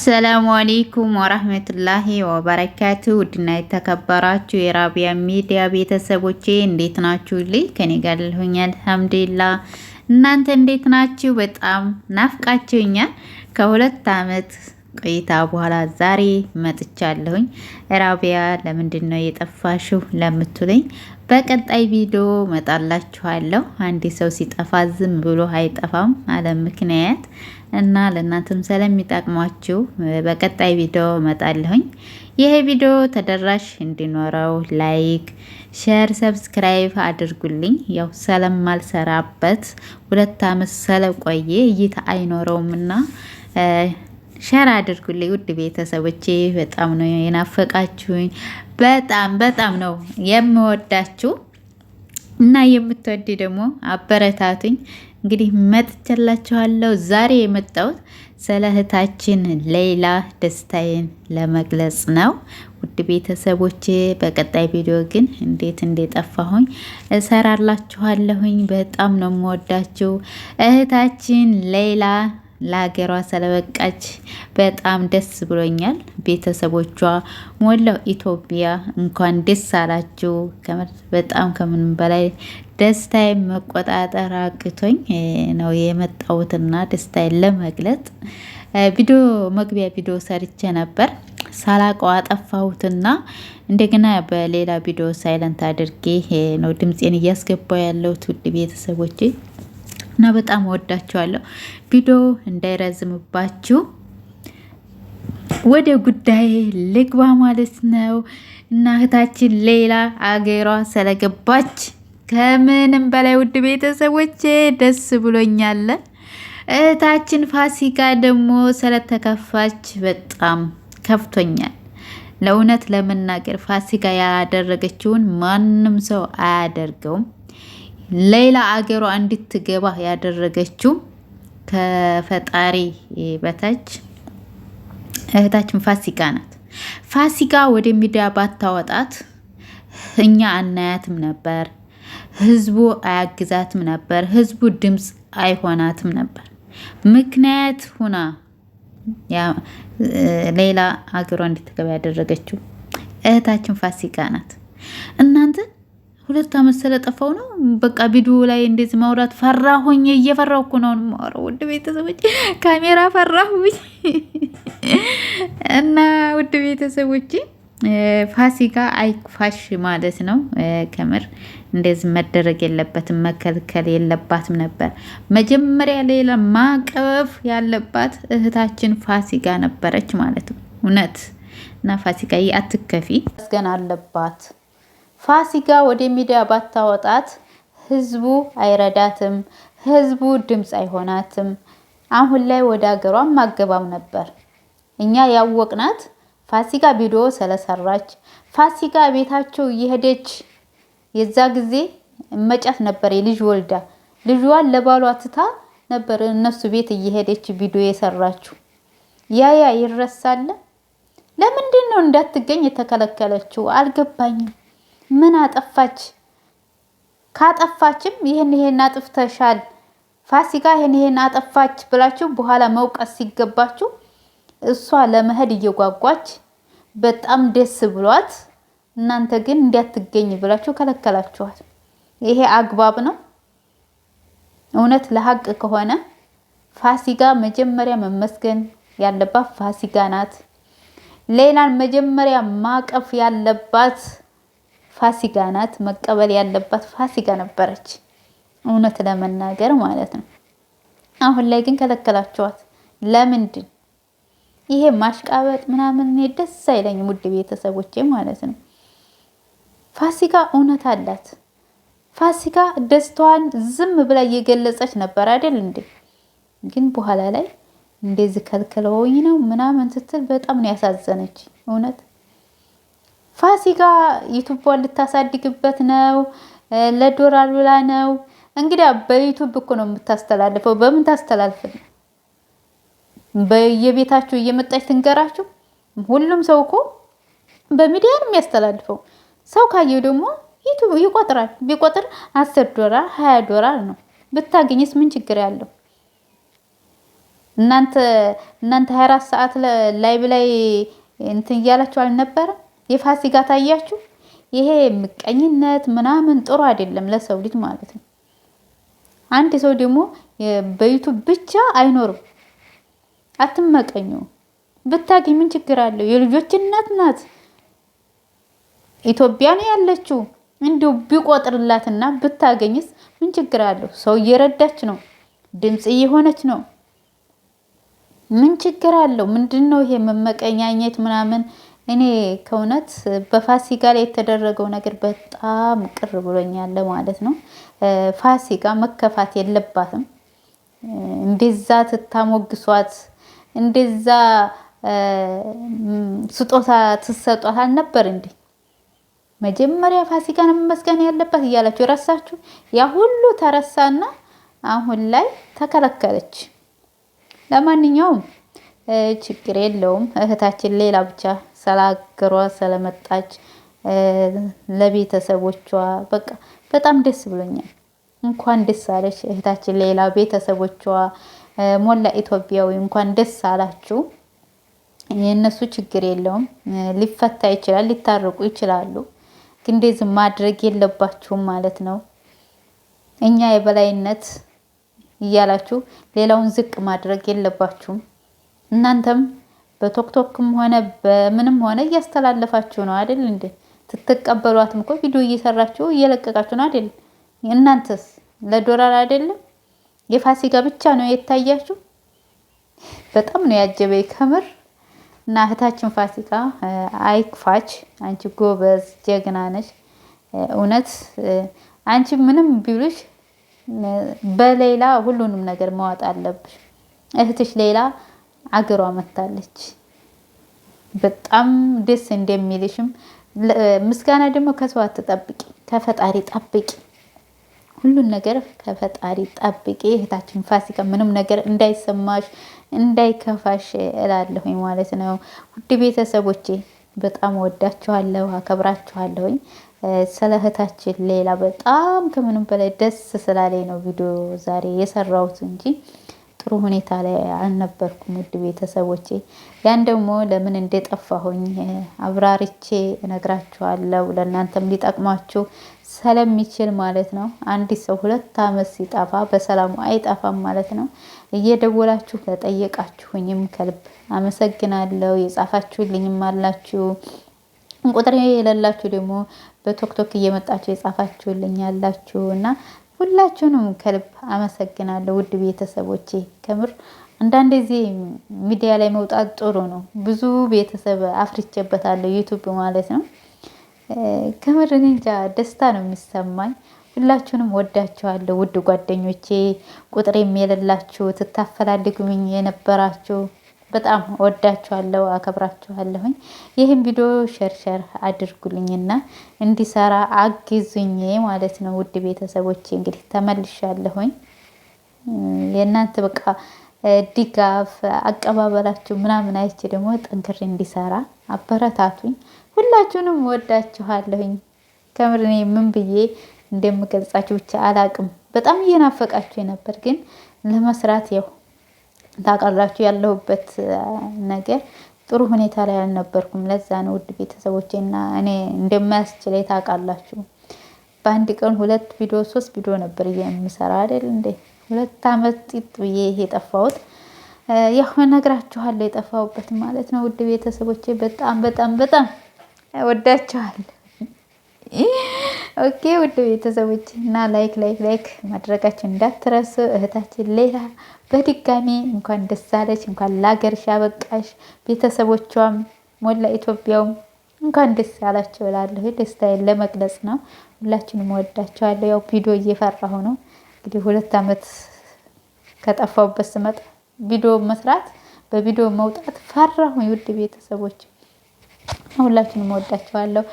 አሰላሙ አለይኩም ወራህመቱላሂ ወበረካቱ። ውድና የተከበራችሁ የራቢያ ሚዲያ ቤተሰቦቼ እንዴት ናችሁልኝ? ከኔ ጋር ልሁኝ አልሐምዱሊላህ። እናንተ እንዴት ናችሁ? በጣም ናፍቃችሁኛል። ከ2 አመት ቆይታ በኋላ ዛሬ መጥቻለሁኝ። ራቢያ ለምንድን ነው የጠፋሽው ለምትሉኝ በቀጣይ ቪዲዮ መጣላችኋለሁ። አንድ ሰው ሲጠፋ ዝም ብሎ አይጠፋም አለ ምክንያት እና ለእናንተም ስለሚጠቅሟችሁ በቀጣይ ቪዲዮ መጣለሁኝ። ይሄ ቪዲዮ ተደራሽ እንዲኖረው ላይክ፣ ሼር፣ ሰብስክራይብ አድርጉልኝ። ያው ስለማልሰራበት 2 አመት ስለቆየ እይታ አይኖረውምና ሼር አድርጉልኝ ውድ ቤተሰቦቼ። በጣም ነው የናፈቃችሁኝ። በጣም ነው የምወዳችሁ እና የምትወዱ ደግሞ አበረታቱኝ። እንግዲህ መጥቻላችኋለሁ። ዛሬ የመጣሁት ስለ እህታችን ሌይላ ደስታዬን ለመግለጽ ነው ውድ ቤተሰቦቼ። በቀጣይ ቪዲዮ ግን እንዴት እንደጠፋሁኝ እሰራላችኋለሁኝ። በጣም ነው የምወዳችሁ። እህታችን ሌይላ ለሀገሯ ስለበቃች በጣም ደስ ብሎኛል። ቤተሰቦቿ ሞላው ኢትዮጵያ እንኳን ደስ አላችሁ። በጣም ከምንም በላይ ደስታዬን መቆጣጠር አቅቶኝ ነው የመጣሁትና ደስታዬን ለመግለጽ መግቢያ ቪዲዮ ሰርቼ ነበር። ሳላቀው አጠፋሁትና እንደገና በሌላ ቪዲዮ ሳይለንት አድርጌ ነው ድምፄን እያስገባው ያለሁት ውድ ቤተሰቦቼ እና በጣም ወዳችኋለሁ። ቪዲዮ እንዳይረዝምባችሁ ወደ ጉዳይ ልግባ ማለት ነው። እና እህታችን ሌይላ አገሯ ስለገባች ከምንም በላይ ውድ ቤተሰቦቼ ደስ ብሎኛል። እህታችን ፋሲካ ደግሞ ስለተከፋች በጣም ከፍቶኛል። ለእውነት ለመናገር ፋሲካ ያደረገችውን ማንም ሰው አያደርገውም። ሌይላ አገሯ እንድትገባ ያደረገችው ከፈጣሪ በታች እህታችን ፋሲካ ናት። ፋሲካ ወደ ሚዲያ ባታወጣት እኛ አናያትም ነበር። ህዝቡ አያግዛትም ነበር። ህዝቡ ድምፅ አይሆናትም ነበር። ምክንያት ሁና ሌይላ አገሯ እንድትገባ ያደረገችው እህታችን ፋሲካ ናት። እናንተ 2 አመት ስለጠፋው ነው በቃ ቪዲዮ ላይ እንደዚህ ማውራት ፈራሁኝ። እየፈራሁ እኮ ነው የማወራው ውድ ቤተሰቦች፣ ካሜራ ፈራሁኝ። እና ውድ ቤተሰቦች ፋሲካ አይክፋሽ ማለት ነው። ከምር እንደዚህ መደረግ የለበትም፣ መከልከል የለባትም ነበር። መጀመሪያ ሌላ ማቀፍ ያለባት እህታችን ፋሲካ ነበረች ማለት ነው። እውነት እና ፋሲካ አትከፊ፣ መስገን አለባት። ፋሲካ ወደ ሚዲያ ባታወጣት ህዝቡ አይረዳትም፣ ህዝቡ ድምፅ አይሆናትም። አሁን ላይ ወደ ሀገሯ ማገባም ነበር። እኛ ያወቅናት ፋሲካ ቪዲዮ ስለሰራች፣ ፋሲካ ቤታቸው እየሄደች የዛ ጊዜ መጫት ነበር። የልጅ ወልዳ ልጇን ለባሏ ትታ ነበር እነሱ ቤት እየሄደች ቪዲዮ የሰራችው። ያ ይረሳል። ለምንድን ነው እንዳትገኝ የተከለከለችው? አልገባኝም። ምን አጠፋች? ካጠፋችም ይሄን አጥፍተሻል ፋሲካ ይሄን አጠፋች ብላችሁ በኋላ መውቀስ ሲገባችሁ እሷ ለመሄድ እየጓጓች በጣም ደስ ብሏት እናንተ ግን እንዳትገኝ ብላችሁ ከለከላችኋት። ይሄ አግባብ ነው? እውነት ለሀቅ ከሆነ ፋሲካ መጀመሪያ መመስገን ያለባት ፋሲካ ናት። ሌላን መጀመሪያ ማቀፍ ያለባት ፋሲካ ናት። መቀበል ያለባት ፋሲካ ነበረች፣ እውነት ለመናገር ማለት ነው። አሁን ላይ ግን ከለከላችኋት። ለምንድን? ይሄ ማሽቃበጥ ምናምን ደስ አይለኝም ውድ ቤተሰቦቼ ማለት ነው። ፋሲካ እውነት አላት። ፋሲካ ደስታዋን ዝም ብላ እየገለጸች ነበር አይደል እንዴ? ግን በኋላ ላይ እንደዚህ ከልክለውኝ ነው ምናምን ስትል በጣም ነው ያሳዘነች እውነት። ፋሲካ ዩቲዩብን ልታሳድግበት ነው፣ ለዶላር ብላ ነው። እንግዲህ በዩቲዩብ እኮ ነው የምታስተላልፈው። በምን ታስተላልፍ? በየቤታችሁ እየመጣች ትንገራችሁ። ሁሉም ሰው እኮ በሚዲያ ነው የሚያስተላልፈው። ሰው ካየው ደግሞ ዩቲዩብ ይቆጥራል። ቢቆጥር $10 $20 ነው። ብታገኝስ ምን ችግር ያለው? እናንተ 24 ሰዓት ላይቭ ላይ እንትን እያላችሁ አልነበረ? የፋሲካ ታያችሁ። ይሄ ምቀኝነት ምናምን ጥሩ አይደለም ለሰው ልጅ ማለት ነው። አንድ ሰው ደግሞ በዩቱብ ብቻ አይኖርም። አትመቀኙ። ብታገኝ ምን ችግር አለው? የልጆች እናት ናት። ኢትዮጵያ ነው ያለችው። እንዲሁ ቢቆጥርላትና ብታገኝስ ምን ችግር አለው? ሰው እየረዳች ነው፣ ድምጽ እየሆነች ነው። ምን ችግር አለው? ምንድነው ይሄ መመቀኛኘት ምናምን? እኔ ከእውነት በፋሲካ ላይ የተደረገው ነገር በጣም ቅር ብሎኛል ማለት ነው። ፋሲካ መከፋት የለባትም። እንደዛ ትታሞግሷት፣ እንደዛ ስጦታ ትሰጧት አልነበር እንዴ? መጀመሪያ ፋሲካን መመስገን ያለባት እያላችሁ ረሳችሁ። ያ ሁሉ ተረሳና አሁን ላይ ተከለከለች። ለማንኛውም ችግር የለውም። እህታችን ሌላ ብቻ ስላገሯ ስለመጣች ለቤተሰቦቿ በቃ በጣም ደስ ብሎኛል። እንኳን ደስ አለች እህታችን ሌላ፣ ቤተሰቦቿ ሞላ ኢትዮጵያዊ እንኳን ደስ አላችሁ። የእነሱ ችግር የለውም፣ ሊፈታ ይችላል፣ ሊታረቁ ይችላሉ። ግን እንደዚህ ማድረግ የለባችሁም ማለት ነው። እኛ የበላይነት እያላችሁ ሌላውን ዝቅ ማድረግ የለባችሁም። እናንተም በቶክቶክም ሆነ በምንም ሆነ እያስተላለፋችሁ ነው አይደል እንዴ? ትተቀበሏትም እኮ ቪዲዮ እየሰራችሁ እየለቀቃችሁ ነው አይደል? እናንተስ ለዶላር አይደለም? የፋሲካ ብቻ ነው የታያችሁ። በጣም ነው ያጀበኝ ከምር። እና እህታችን ፋሲካ አይክፋች፣ አንቺ ጎበዝ ጀግና ነሽ። እውነት አንቺ ምንም ቢሉሽ በሌላ ሁሉንም ነገር ማዋጥ አለብሽ። እህትሽ ሌላ አገሯ መታለች። በጣም ደስ እንደሚልሽም ምስጋና ደግሞ ከሰው አትጠብቂ፣ ከፈጣሪ ጠብቂ። ሁሉን ነገር ከፈጣሪ ጠብቂ። እህታችን ፋሲካ ምንም ነገር እንዳይሰማሽ እንዳይከፋሽ እላለሁኝ ማለት ነው። ውድ ቤተሰቦቼ በጣም ወዳችኋለሁ፣ አከብራችኋለሁኝ። ስለ እህታችን ሌላ በጣም ከምንም በላይ ደስ ስላለኝ ነው ቪዲዮ ዛሬ የሰራሁት እንጂ ጥሩ ሁኔታ ላይ አልነበርኩም። ውድ ቤተሰቦቼ ያን ደግሞ ለምን እንደጠፋሁኝ አብራርቼ እነግራችኋለሁ። ለእናንተም ሊጠቅማችሁ ስለሚችል ማለት ነው። አንድ ሰው 2 ዓመት ሲጠፋ በሰላሙ አይጠፋም ማለት ነው። እየደወላችሁ ለጠየቃችሁኝም ከልብ አመሰግናለሁ። የጻፋችሁልኝም አላችሁ፣ ቁጥር የሌላችሁ ደግሞ በቶክቶክ እየመጣችሁ የጻፋችሁልኝ አላችሁ እና ሁላችሁንም ከልብ አመሰግናለሁ። ውድ ቤተሰቦቼ ከምር አንዳንድ ጊዜ ሚዲያ ላይ መውጣት ጥሩ ነው። ብዙ ቤተሰብ አፍርቼበታለሁ ዩቱብ ማለት ነው። ከምር እኔ እንጃ ደስታ ነው የሚሰማኝ። ሁላችሁንም ወዳችኋለሁ ውድ ጓደኞቼ፣ ቁጥሬም የሌላችሁ ትታፈላልጉኝ የነበራችሁ በጣም ወዳችኋለሁ፣ አከብራችኋለሁኝ። ይህን ቪዲዮ ሸርሸር አድርጉልኝና እንዲሰራ አግዙኝ ማለት ነው። ውድ ቤተሰቦቼ እንግዲህ ተመልሻለሁኝ። የእናንተ በቃ ድጋፍ አቀባበላችሁ ምናምን አይቼ ደግሞ ጠንክሬ እንዲሰራ አበረታቱኝ። ሁላችሁንም ወዳችኋለሁኝ። ከምር እኔ ምን ብዬ እንደምገልጻችሁ ብቻ አላቅም። በጣም እየናፈቃችሁ ነበር፣ ግን ለመስራት ያው ታውቃላችሁ ያለሁበት ነገር ጥሩ ሁኔታ ላይ አልነበርኩም። ለዛ ነው ውድ ቤተሰቦቼና እኔ እንደማያስችለኝ ታውቃላችሁ። በአንድ ቀን 2 ቪዲዮ 3 ቪዲዮ ነበር የምሰራ አይደል እንዴ? 2 ዓመት ጢጥ ብዬ የጠፋሁት ያው እነግራችኋለሁ የጠፋሁበት ማለት ነው። ውድ ቤተሰቦቼ በጣም በጣም በጣም ወዳችኋለሁ። ኦኬ ውድ ቤተሰቦቼ እና ላይክ ማድረጋችሁ እንዳትረሱ። እህታችን ሌላ በድጋሚ እንኳን ደስ አለች፣ እንኳን ለሀገርሽ ያበቃሽ። ቤተሰቦቿም ሞላ ኢትዮጵያውም እንኳን ደስ ያላችሁ እላለሁ። ደስታዬን ለመግለጽ ነው። ሁላችንም ወዳችኋለሁ። ያው ቪዲዮ እየፈራሁ ነው እንግዲህ 2 ዓመት ከጠፋሁበት ስመጣ ቪዲዮ መስራት በቪዲዮ መውጣት ፈራሁ። ውድ ቤተሰቦች ሁላችንም ወዳችኋለሁ።